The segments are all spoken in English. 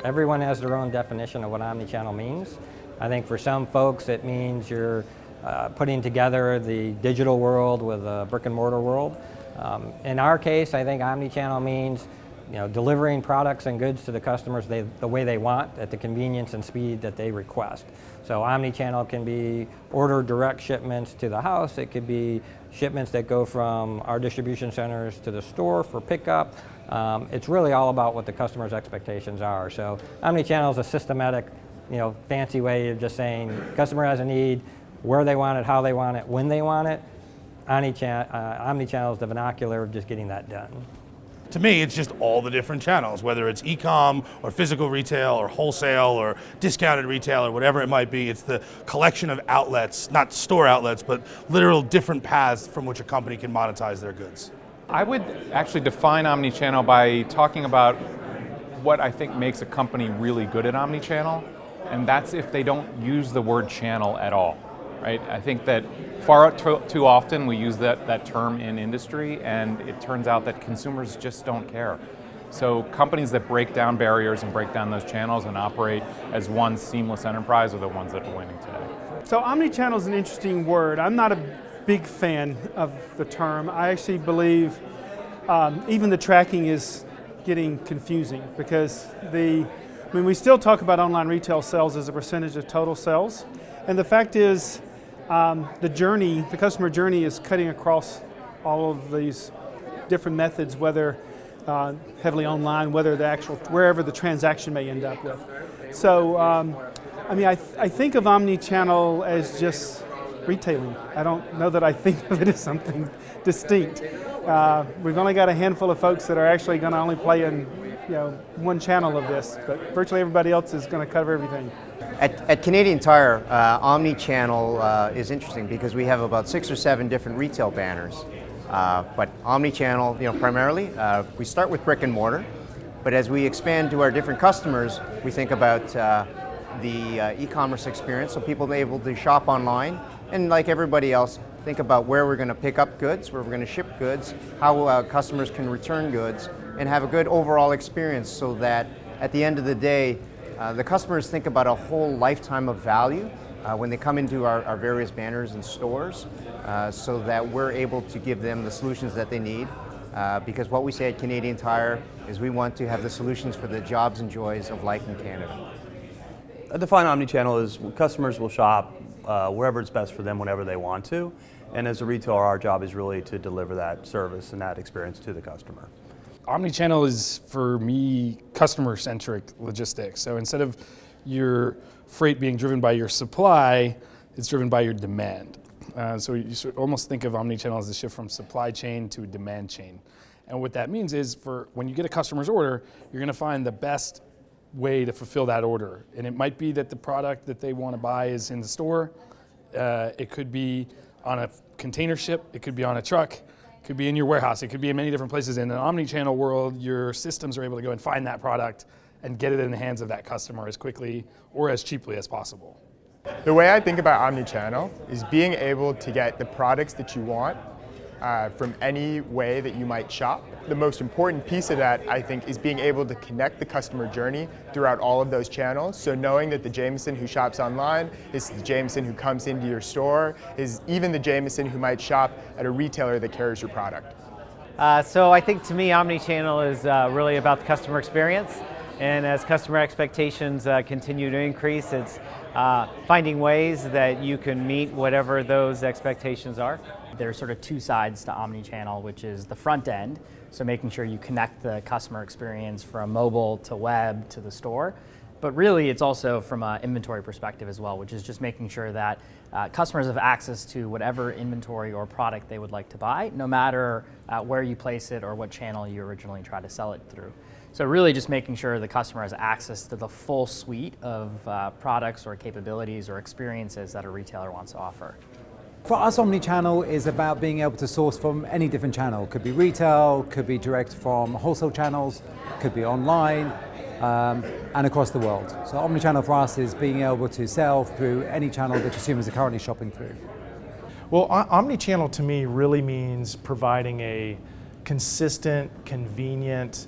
Everyone has their own definition of what omnichannel means. I think for some folks it means you're putting together the digital world with a brick and mortar world. In our case, I think omnichannel means delivering products and goods to the customers the way they want, at the convenience and speed that they request. So omnichannel can be order direct shipments to the house. It could be shipments that go from our distribution centers to the store for pickup. It's really all about what the customer's expectations are. So omnichannel is a systematic, fancy way of just saying customer has a need, where they want it, how they want it, when they want it. Omnichannel is the vernacular of just getting that done. To me, it's just all the different channels, whether it's e-com or physical retail or wholesale or discounted retail or whatever it might be. It's the collection of outlets, not store outlets, but literal different paths from which a company can monetize their goods. I would actually define omnichannel by talking about what I think makes a company really good at omnichannel, and that's if they don't use the word channel at all. Right? I think that far too often we use that term in industry, and it turns out that consumers just don't care. So companies that break down barriers and break down those channels and operate as one seamless enterprise are the ones that are winning today. So omnichannel is an interesting word. I'm not a big fan of the term. I actually believe even the tracking is getting confusing because we still talk about online retail sales as a percentage of total sales, and the fact is the customer journey is cutting across all of these different methods, whether heavily online, wherever the transaction may end up with. So, I think of omnichannel as just retailing. I don't know that I think of it as something distinct. We've only got a handful of folks that are actually going to only play in one channel of this, but virtually everybody else is going to cover everything. At Canadian Tire, omnichannel is interesting because we have about 6 or 7 different retail banners. But omnichannel, primarily, we start with brick and mortar, but as we expand to our different customers, we think about the e-commerce experience, so people are able to shop online, and like everybody else, think about where we're going to pick up goods, where we're going to ship goods, how customers can return goods, and have a good overall experience so that at the end of the day, the customers think about a whole lifetime of value when they come into our various banners and stores, so that we're able to give them the solutions that they need. Because what we say at Canadian Tire is we want to have the solutions for the jobs and joys of life in Canada. I define omnichannel as customers will shop wherever it's best for them whenever they want to. And as a retailer, our job is really to deliver that service and that experience to the customer. Omnichannel is, for me, customer-centric logistics. So instead of your freight being driven by your supply, it's driven by your demand. So you should almost think of omnichannel as a shift from supply chain to demand chain. And what that means is when you get a customer's order, you're going to find the best way to fulfill that order. And it might be that the product that they want to buy is in the store. It could be on a container ship. It could be on a truck. It could be in your warehouse. It could be in many different places. In an omnichannel world, your systems are able to go and find that product and get it in the hands of that customer as quickly or as cheaply as possible. The way I think about omnichannel is being able to get the products that you want from any way that you might shop. The most important piece of that, I think, is being able to connect the customer journey throughout all of those channels. So knowing that the Jameson who shops online is the Jameson who comes into your store, is even the Jameson who might shop at a retailer that carries your product. So I think to me, omnichannel is really about the customer experience. And as customer expectations continue to increase, it's finding ways that you can meet whatever those expectations are. There's sort of two sides to omnichannel, which is the front end, so making sure you connect the customer experience from mobile to web to the store. But really, it's also from an inventory perspective as well, which is just making sure that customers have access to whatever inventory or product they would like to buy, no matter where you place it or what channel you originally try to sell it through. So really just making sure the customer has access to the full suite of products or capabilities or experiences that a retailer wants to offer. For us, omnichannel is about being able to source from any different channel. Could be retail, could be direct from wholesale channels, could be online, and across the world. So omnichannel for us is being able to sell through any channel that consumers are currently shopping through. Well, omnichannel to me really means providing a consistent, convenient,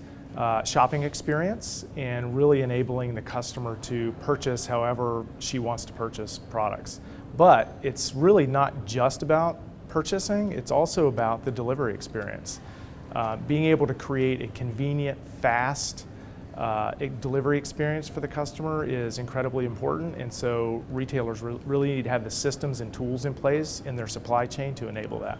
shopping experience and really enabling the customer to purchase however she wants to purchase products. But it's really not just about purchasing, it's also about the delivery experience. Being able to create a convenient, fast delivery experience for the customer is incredibly important, and so retailers really need to have the systems and tools in place in their supply chain to enable that.